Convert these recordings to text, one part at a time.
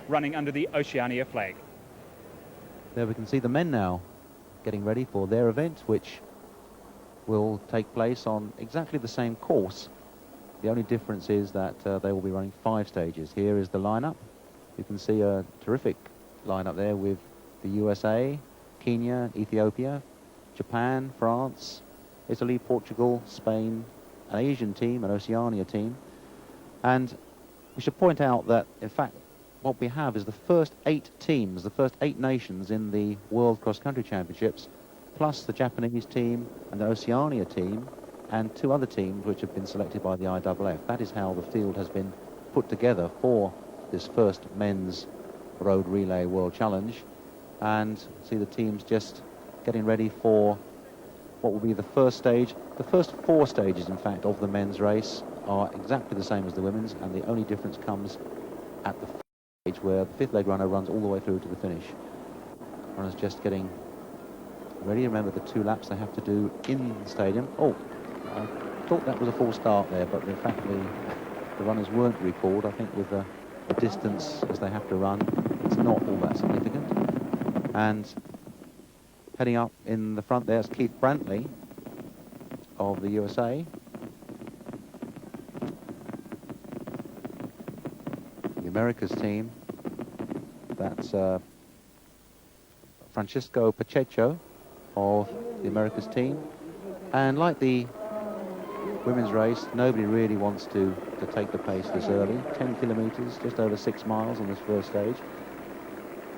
running under the Oceania flag. There we can see the men now getting ready for their event, which will take place on exactly the same course. The only difference is that they will be running 5 stages. Here is the lineup. You can see a terrific lineup there with the USA, Kenya, Ethiopia, Japan, France, Italy, Portugal, Spain, an Asian team, an Oceania team. And we should point out that, in fact, what we have is the first 8 teams, the first 8 nations in the World Cross Country Championships, plus the Japanese team and the Oceania team, and 2 other teams which have been selected by the IAAF. That is how the field has been put together for this first men's road relay world challenge. And see the teams just getting ready for what will be the first stage. The first 4 stages, in fact, of the men's race are exactly the same as the women's, and the only difference comes at the stage where the 5th leg runner runs all the way through to the finish. Runners just getting ready. Remember the 2 laps they have to do in the stadium. Oh, I thought that was a false start there, but in fact the runners weren't recalled. I think with the distance as they have to run, it's not all that significant. And heading up in the front there's Keith Brantley of the USA. The Americas team, that's Francisco Pacheco of the Americas team. And like the women's race, nobody really wants to take the pace this early. 10 kilometers, just over 6 miles on this first stage.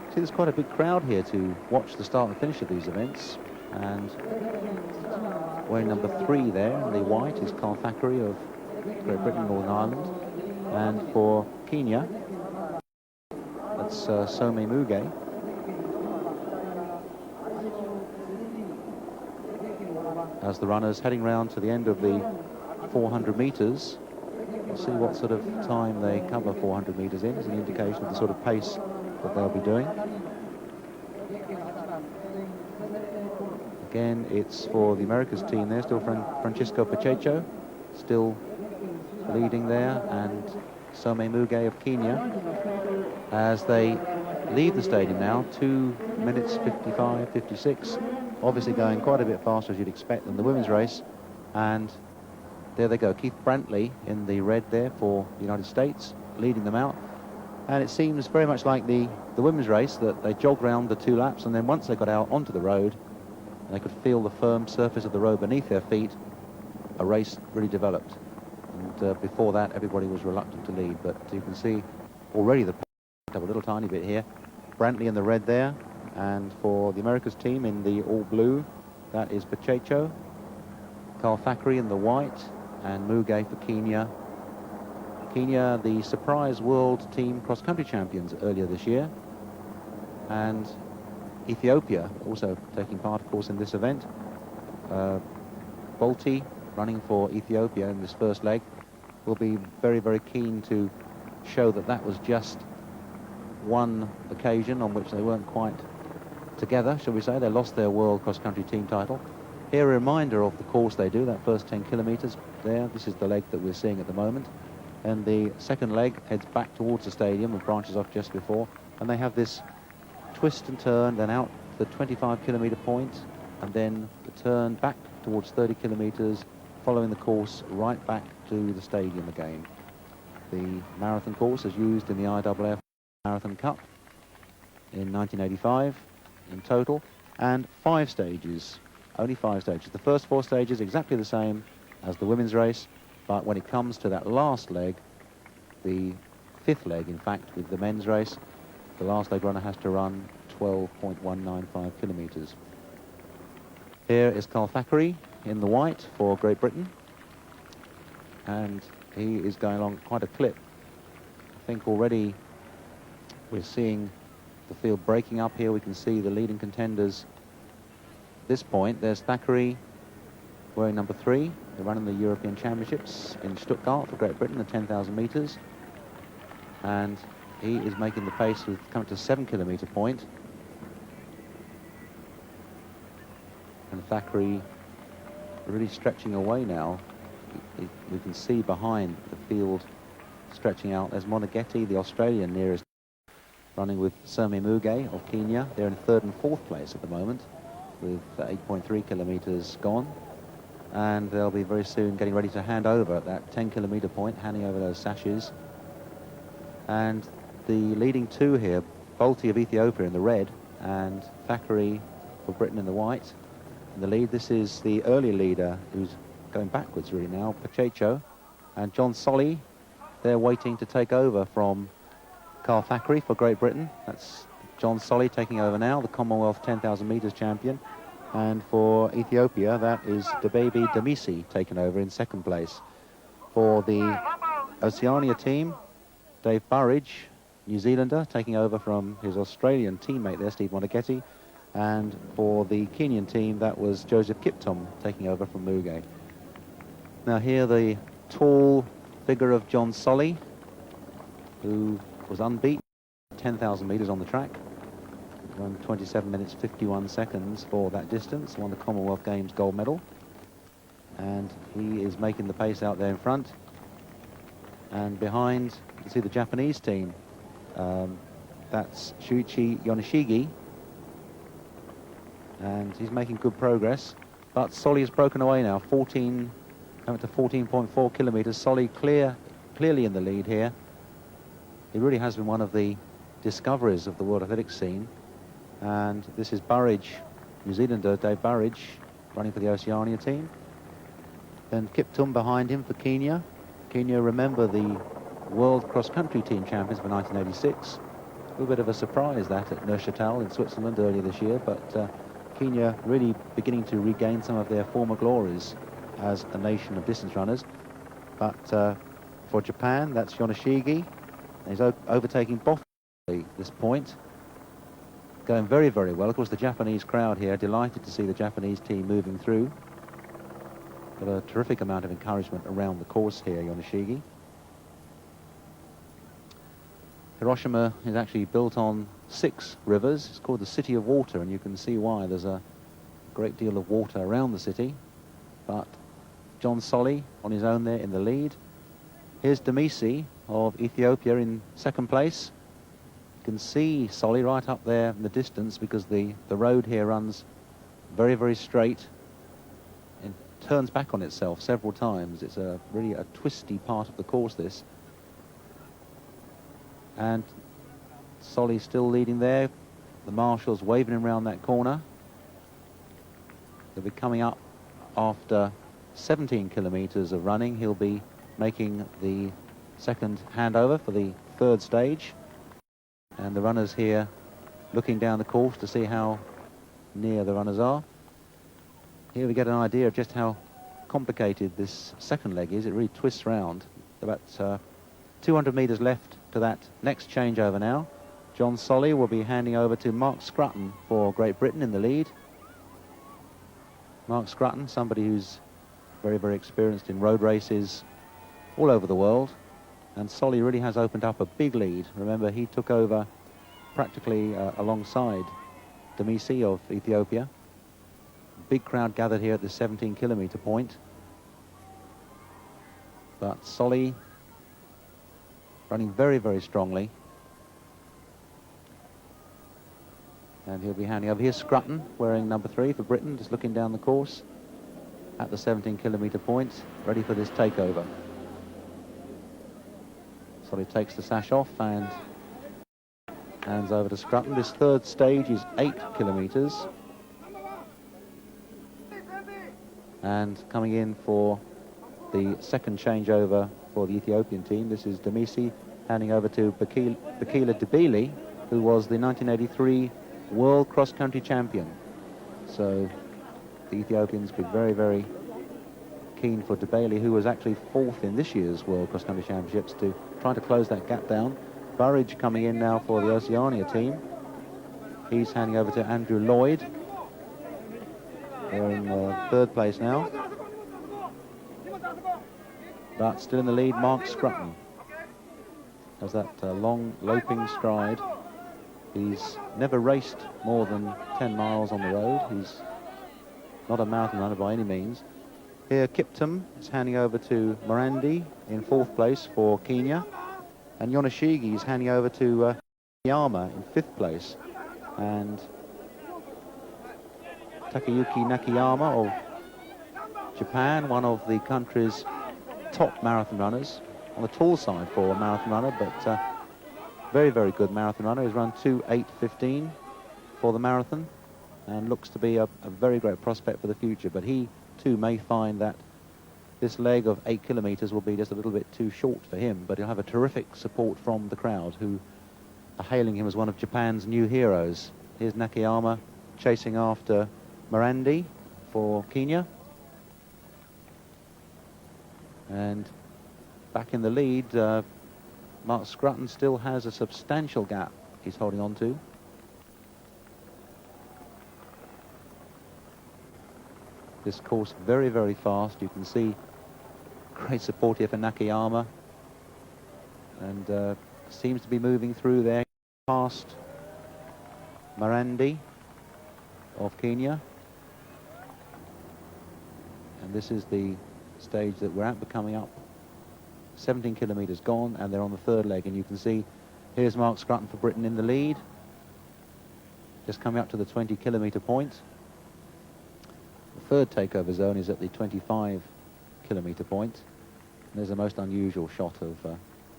See, there's quite a big crowd here to watch the start and finish of these events. And wearing number 3 there in the white is Carl Thackeray of Great Britain, Northern Ireland. And for Kenya, that's Some Muge. As the runners heading round to the end of the 400 meters, we'll see what sort of time they cover 400 meters in as an indication of the sort of pace that they'll be doing. Again, it's for the Americas team there, still Francisco Pacheco, still leading there, and Some Muge of Kenya, as they leave the stadium now, 2 minutes 55, 56, obviously going quite a bit faster as you'd expect than the women's race. And there they go, Keith Brantley in the red there for the United States, leading them out. And it seems very much like the women's race, that they jogged round the 2 laps, and then once they got out onto the road, they could feel the firm surface of the road beneath their feet, a race really developed. And before that, everybody was reluctant to lead, but you can see already the pace up a little tiny bit here. Brantley in the red there, and for the Americas team in the all blue, that is Pacheco. Carl Thackeray in the white, and Muge for Kenya. Kenya, the surprise world team cross-country champions earlier this year. And Ethiopia also taking part, of course, in this event. Bulti, running for Ethiopia in this first leg, will be very, very keen to show that that was just one occasion on which they weren't quite together, shall we say. They lost their world cross-country team title. Here a reminder of the course they do, that first 10 kilometers there. This is the leg that we're seeing at the moment. And the second leg heads back towards the stadium and branches off just before. And they have this twist and turn, then out the 25 kilometer point, and then the turn back towards 30 kilometers, following the course right back to the stadium again. The marathon course is used in the IAAF Marathon Cup in 1985 in total, and 5 stages, only 5 stages. The first 4 stages exactly the same as the women's race, but when it comes to that last leg, the 5th leg, in fact, with the men's race, the last leg runner has to run 12.195 kilometers. Here is Carl Thackeray in the white for Great Britain, and he is going along quite a clip. I think already we're seeing the field breaking up here. We can see the leading contenders at this point. There's Thackeray wearing number 3. They're running the European Championships in Stuttgart for Great Britain, the 10,000 meters. And he is making the pace with coming to 7 kilometer point. And Thackeray really stretching away now. We can see behind the field stretching out. There's Monaghetti, the Australian nearest. running with Semi Muge of Kenya. They're in 3rd and 4th place at the moment with 8.3 kilometres gone. And they'll be very soon getting ready to hand over at that 10-kilometre point, handing over those sashes. And the leading two here, Bulti of Ethiopia in the red and Thackeray for Britain in the white. In the lead, this is the early leader who's going backwards really now, Pacheco. And John Solly, they're waiting to take over from Carl Thackeray for Great Britain. That's John Solly taking over now, the Commonwealth 10,000 metres champion. And for Ethiopia, that is Debaby Demisi taken over in 2nd place. For the Oceania team, Dave Burridge, New Zealander, taking over from his Australian teammate there, Steve Monaghetti. And for the Kenyan team, that was Joseph Kiptum taking over from Muge. Now here the tall figure of John Solly, who was unbeaten 10,000 metres on the track. Run 27 minutes 51 seconds for that distance, won the Commonwealth Games gold medal. And he is making the pace out there in front. And behind, you can see the Japanese team. That's Shuichi Yoneshigi. And he's making good progress. But Solly has broken away now, coming to 14.4 kilometres. Solly clearly in the lead here. He really has been one of the discoveries of the world athletics scene. And this is Burridge, New Zealander Dave Burridge, running for the Oceania team. Then Kiptum behind him for Kenya. Kenya, remember, the World Cross-Country Team champions for 1986. A little bit of a surprise that at Neuchâtel in Switzerland earlier this year, but Kenya really beginning to regain some of their former glories as a nation of distance runners. But for Japan, that's Yoneshigi. He's overtaking Boff at this point. Going very, very well. Of course, the Japanese crowd here, delighted to see the Japanese team moving through. Got a terrific amount of encouragement around the course here, Yoneshigi. Hiroshima is actually built on 6 rivers. It's called the City of Water, and you can see why. There's a great deal of water around the city. But John Solly on his own there in the lead. Here's Demisi of Ethiopia in 2nd place. You can see Solly right up there in the distance because the road here runs very, very straight and turns back on itself several times. It's really a twisty part of the course, this. And Solly's still leading there. The marshals waving him around that corner. They'll be coming up after 17 kilometres of running. He'll be making the 2nd handover for the 3rd stage. And the runners here looking down the course to see how near the runners are. Here we get an idea of just how complicated this 2nd leg is. It really twists round. About 200 metres left to that next changeover now. John Solly will be handing over to Mark Scrutton for Great Britain in the lead. Mark Scrutton, somebody who's very, very experienced in road races all over the world. And Solly really has opened up a big lead. Remember, he took over practically alongside Demisi of Ethiopia. Big crowd gathered here at the 17-kilometre point. But Solly running very, very strongly. And he'll be handing over. Here's Scrutton, wearing number 3 for Britain, just looking down the course at the 17-kilometre point, ready for this takeover. Solly takes the sash off and hands over to Scrutton. This 3rd stage is 8 kilometres. And coming in for the 2nd changeover for the Ethiopian team, this is Demisi handing over to Bakila Debele, who was the 1983 World Cross-Country Champion. So the Ethiopians be very, very keen for Debele, who was actually 4th in this year's World Cross-Country Championships, to try to close that gap down. Burridge coming in now for the Oceania team. He's handing over to Andrew Lloyd. They're in 3rd place now. But still in the lead, Mark Scrutton. Has that long, loping stride. He's never raced more than 10 miles on the road. He's not a mountain runner by any means. Here, Kiptum is handing over to Morandi in 4th place for Kenya. And Yoneshigi is handing over to Nakayama in 5th place, and Takayuki Nakayama of Japan, one of the country's top marathon runners, on the tall side for a marathon runner, but very, very good marathon runner. He's run 2:8:15 for the marathon and looks to be a very great prospect for the future, but he too may find that this leg of 8 kilometers will be just a little bit too short for him, but he'll have a terrific support from the crowd, who are hailing him as one of Japan's new heroes. Here's Nakayama chasing after Morandi for Kenya. And back in the lead, Mark Scrutton still has a substantial gap he's holding on to. This course very, very fast. You can see great support here for Nakayama, and seems to be moving through there past Morandi of Kenya. And this is the stage that we're at. We're coming up 17 kilometers gone, and they're on the 3rd leg, and you can see here's Mark Scrutton for Britain in the lead, just coming up to the 20 kilometer point. The 3rd takeover zone is at the 25 kilometer point, and there's a most unusual shot of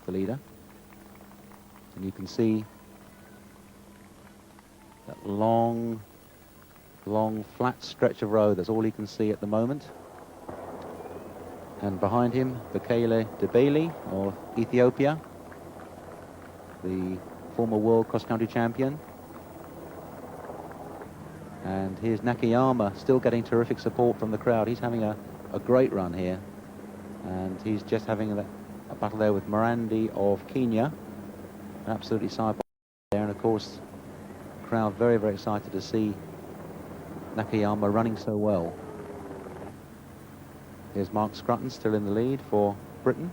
the leader, and you can see that long flat stretch of road. That's all he can see at the moment. And behind him, Bekele Debele of Ethiopia, the former world cross-country champion. And here's Nakayama, still getting terrific support from the crowd. He's having a great run here. And he's just having a battle there with Morandi of Kenya. Absolutely side by there. And of course, the crowd very, very excited to see Nakayama running so well. Here's Mark Scrutton still in the lead for Britain.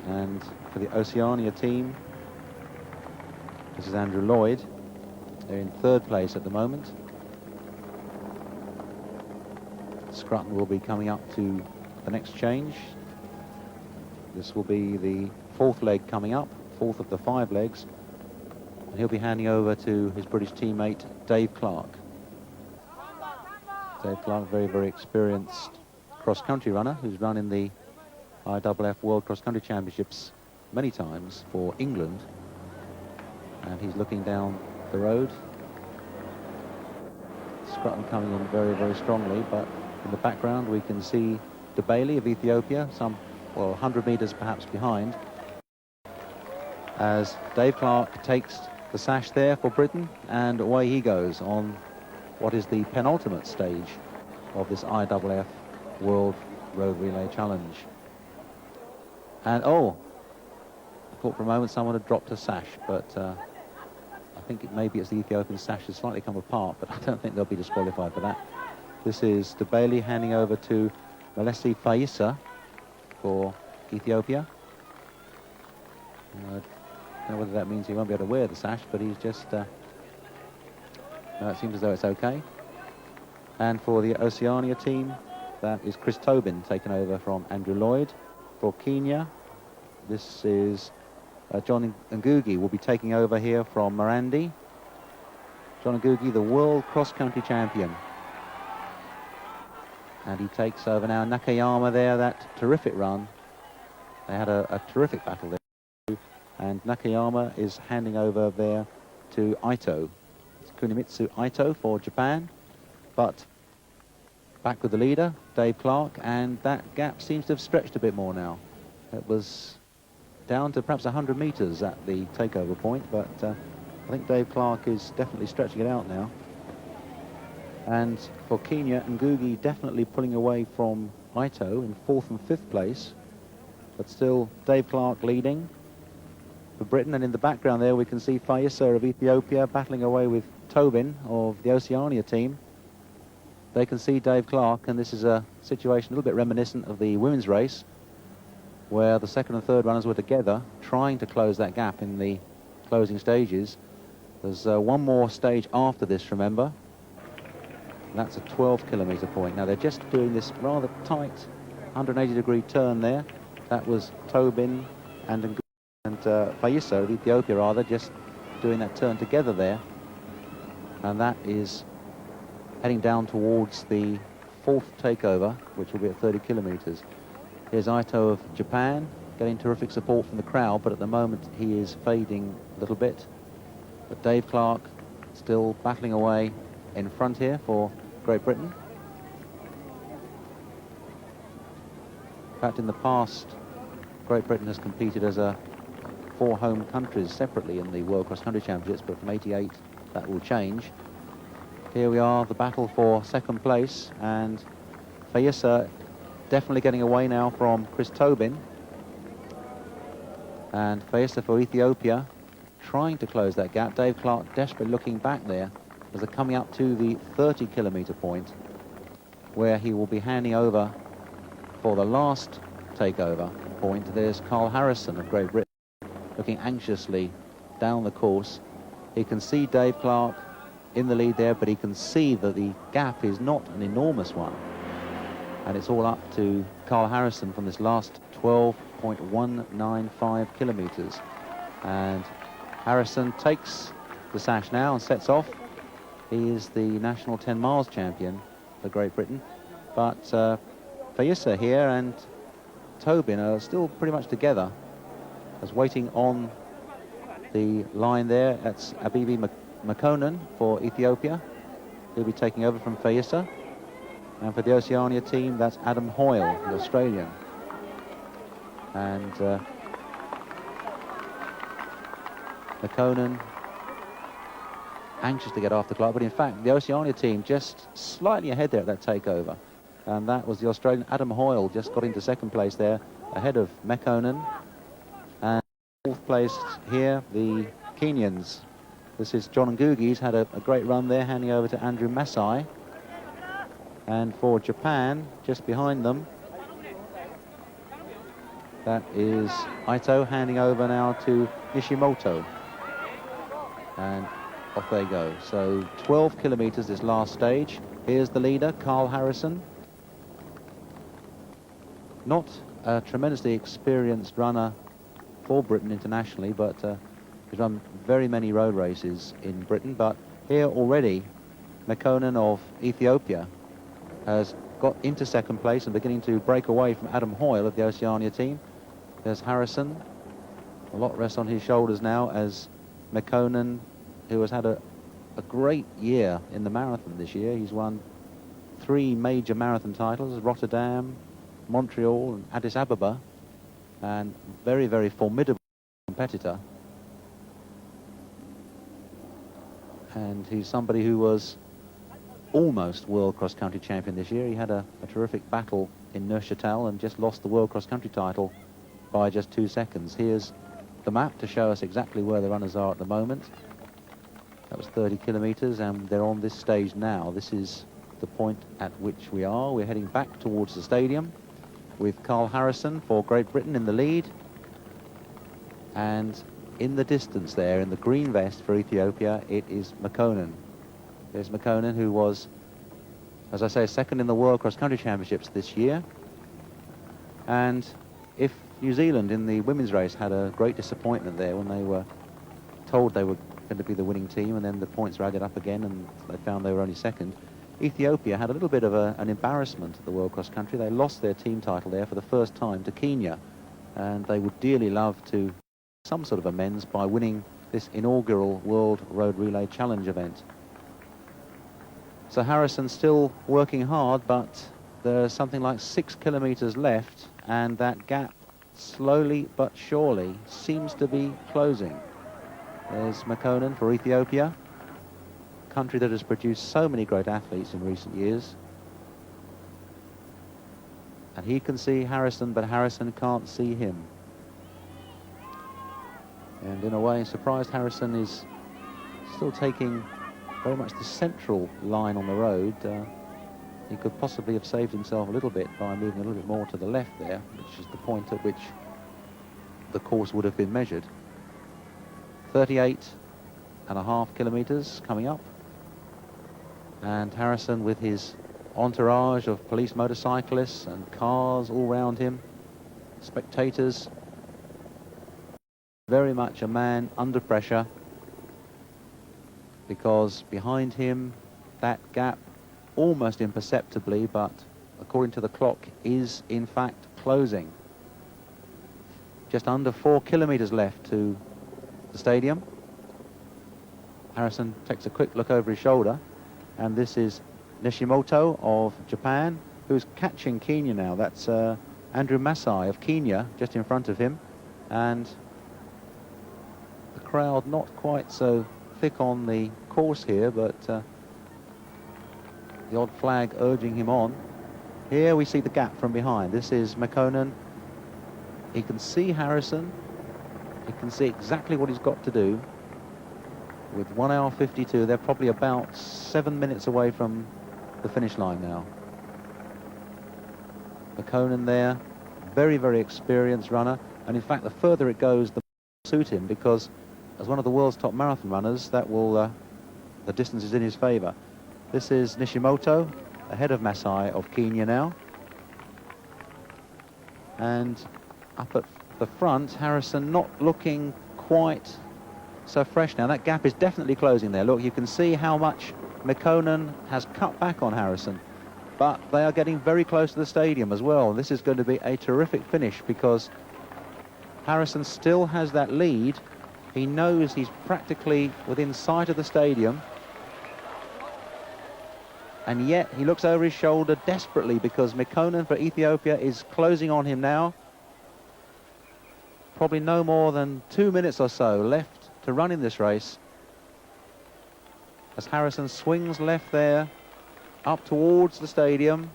And for the Oceania team, this is Andrew Lloyd. They're in 3rd place at the moment. Scrutton will be coming up to the next change. This will be the 4th leg coming up, 4th of the 5 legs. And he'll be handing over to his British teammate, Dave Clark. Dave Clark, very, very experienced cross-country runner who's run in the IAAF World Cross-Country Championships many times for England. And he's looking down the road. Scrutton coming in very, very strongly, but in the background we can see Debele of Ethiopia, some, well, 100 meters perhaps behind, as Dave Clark takes the sash there for Britain, and away he goes on what is the penultimate stage of this IAAF World Road Relay Challenge. And I thought for a moment someone had dropped a sash, but I think maybe it's the Ethiopian sash has slightly come apart, but I don't think they'll be disqualified for that. This is Debele handing over to Melesi Faisa for Ethiopia. I don't know whether that means he won't be able to wear the sash, but he's just it seems as though it's okay. And for the Oceania team, that is Chris Tobin taken over from Andrew Lloyd. For Kenya, this is John Ngugi will be taking over here from Morandi. John Ngugi, the world cross-country champion. And he takes over now. Nakayama there, that terrific run. They had a terrific battle there. And Nakayama is handing over there to Ito. Kunimitsu Ito for Japan, but back with the leader, Dave Clark, and that gap seems to have stretched a bit more now. It was down to perhaps 100 meters at the takeover point, but I think Dave Clark is definitely stretching it out now. And for Kenya, Ngugi definitely pulling away from Ito in 4th and 5th place, but still Dave Clark leading for Britain. And in the background there we can see Faisa of Ethiopia battling away with Tobin of the Oceania team. They can see Dave Clark, and this is a situation a little bit reminiscent of the women's race, where the 2nd and 3rd runners were together trying to close that gap in the closing stages. There's one more stage after this, remember. That's a 12 kilometer point. Now they're just doing this rather tight 180-degree turn there. That was Tobin and and Fayisa of Ethiopia rather just doing that turn together there, and that is heading down towards the fourth takeover, which will be at 30 kilometers. Here's Ito of Japan getting terrific support from the crowd, but at the moment he is fading a little bit. But Dave Clark still battling away in front here for Great Britain. In fact, in the past, Great Britain has competed as four home countries separately in the World Cross Country Championships, but from '88 that will change. Here we are, the battle for second place, and Fayisa definitely getting away now from Chris Tobin. And Fayisa for Ethiopia trying to close that gap. Dave Clark desperately looking back there as they're coming up to the 30-kilometer point, where he will be handing over for the last takeover point. There's Carl Harrison of Great Britain looking anxiously down the course. He can see Dave Clark in the lead there, but he can see that the gap is not an enormous one, and it's all up to Carl Harrison from this last 12.195 kilometers. And Harrison takes the sash now and sets off. He is the national 10 miles champion for Great Britain, but Fayisa here and Tobin are still pretty much together, as waiting on the line there. That's Abibi Makonnen for Ethiopia. He'll be taking over from Fayisa. And for the Oceania team, that's Adam Hoyle, the Australian. And Makonnen anxious to get off the clock, but in fact the Oceania team just slightly ahead there at that takeover, and that was the Australian Adam Hoyle just got into second place there ahead of Makonnen. And fourth place here, the Kenyans. This is John Ngugi. He's had a great run there, handing over to Andrew Masai. And for Japan, just behind them, that is Ito handing over now to Nishimoto. And off they go. So 12 kilometers this last stage. Here's the leader, Carl Harrison. Not a tremendously experienced runner for Britain internationally, but he's run very many road races in Britain. But here already, Makonnen of Ethiopia has got into second place and beginning to break away from Adam Hoyle of the Oceania team. There's Harrison. A lot rests on his shoulders now as Makonnen, who has had a great year in the marathon this year. He's won 3 major marathon titles: Rotterdam, Montreal and Addis Ababa, and very, very formidable competitor. And he's somebody who was almost world cross-country champion this year. He had a terrific battle in Neuchâtel and just lost the world cross-country title by just 2 seconds. Here's the map to show us exactly where the runners are at the moment. That was 30 kilometers, and they're on this stage now. This is the point at which we are. We're heading back towards the stadium with Carl Harrison for Great Britain in the lead, and in the distance there, in the green vest for Ethiopia, it is Makonnen. There's Makonnen, who was, as I say, second in the World Cross Country Championships this year. And if New Zealand in the women's race had a great disappointment there when they were told they were going to be the winning team, and then the points were added up again and they found they were only second, Ethiopia had a little bit of an embarrassment at the World Cross Country. They lost their team title there for the first time to Kenya, and they would dearly love to some sort of amends by winning this inaugural World Road Relay Challenge event. So Harrison still working hard, but there's something like 6 kilometers left, and that gap slowly but surely seems to be closing. There's Makonnen for Ethiopia, a country that has produced so many great athletes in recent years. And he can see Harrison, but Harrison can't see him. And in a way, surprised Harrison is still taking very much the central line on the road. He could possibly have saved himself a little bit by moving a little bit more to the left there, which is the point at which the course would have been measured. 38.5 kilometers coming up. And Harrison, with his entourage of police motorcyclists and cars all round him, spectators very much a man under pressure, because behind him that gap almost imperceptibly, but according to the clock, is in fact closing. Just under 4 kilometers left to the stadium. Harrison takes a quick look over his shoulder, and this is Nishimoto of Japan, who's catching Kenya now. That's Andrew Masai of Kenya just in front of him, and the crowd not quite so thick on the course here, but the odd flag urging him on. Here we see the gap from behind. This is McConan. He can see Harrison. He can see exactly what he's got to do. With 1 hour 52, they're probably about 7 minutes away from the finish line now. McConan there, very, very experienced runner. And in fact, the further it goes, the more suit him, because as one of the world's top marathon runners, that will, the distance is in his favor. This is Nishimoto, ahead of Masai of Kenya now. And up at the front, Harrison not looking quite so fresh now. That gap is definitely closing there. Look, you can see how much McConan has cut back on Harrison, but they are getting very close to the stadium as well. This is going to be a terrific finish, because Harrison still has that lead. He knows he's practically within sight of the stadium, and yet he looks over his shoulder desperately, because McConan for Ethiopia is closing on him now. Probably no more than 2 minutes or so left to run in this race, as Harrison swings left there up towards the stadium.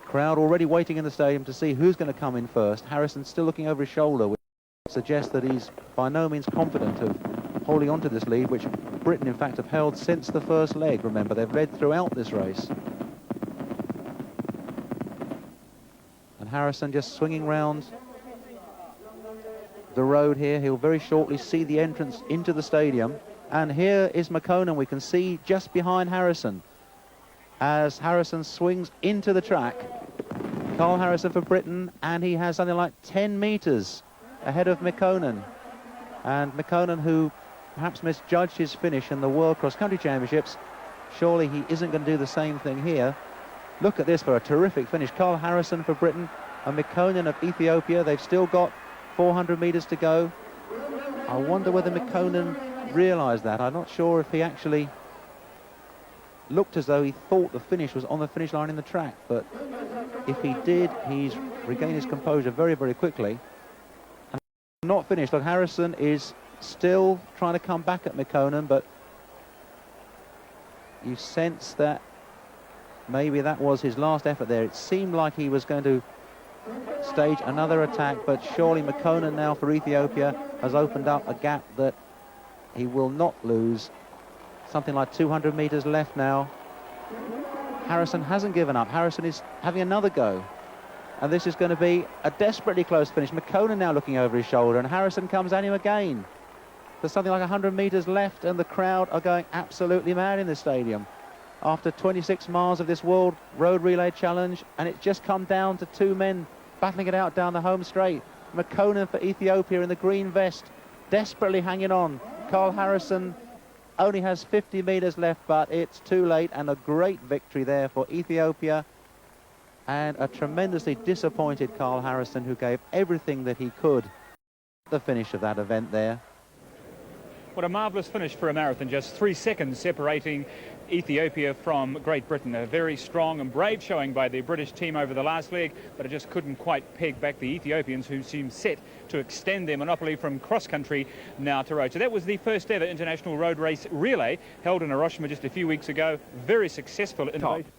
Crowd already waiting in the stadium to see who's going to come in first. Harrison still looking over his shoulder, which suggests that he's by no means confident of holding on to this lead, which Britain in fact have held since the first leg. Remember, they've led throughout this race. And Harrison just swinging round the road here. He'll very shortly see the entrance into the stadium, and here is McConan. We can see just behind Harrison as Harrison swings into the track. Carl Harrison for Britain, and he has something like 10 meters ahead of McConan. And McConan, who perhaps misjudged his finish in the World Cross Country Championships, surely he isn't going to do the same thing here. Look at this for a terrific finish. Carl Harrison for Britain and McConan of Ethiopia. They've still got 400 meters to go. I wonder whether McConan realized that. I'm not sure if he actually looked as though he thought the finish was on the finish line in the track, but if he did, he's regained his composure very, very quickly. And not finished. Look, Harrison is still trying to come back at McConan, but you sense that maybe that was his last effort there. It seemed like he was going to stage another attack, but surely McConan now for Ethiopia has opened up a gap that he will not lose. Something like 200 meters left now. Harrison hasn't given up. Harrison is having another go, and this is going to be a desperately close finish. McConan now looking over his shoulder, and Harrison comes at him again. There's something like 100 meters left, and the crowd are going absolutely mad in the stadium after 26 miles of this World Road Relay Challenge, and it's just come down to two men battling it out down the home straight. McConan for Ethiopia in the green vest, desperately hanging on. Carl Harrison only has 50 meters left, but it's too late, and a great victory there for Ethiopia, and a tremendously disappointed Carl Harrison, who gave everything that he could at the finish of that event there. What a marvellous finish for a marathon, just 3 seconds separating Ethiopia from Great Britain. A very strong and brave showing by the British team over the last leg, but it just couldn't quite peg back the Ethiopians, who seem set to extend their monopoly from cross-country now to road. So that was the first ever international road race relay held in Hiroshima just a few weeks ago. Very successful innovation.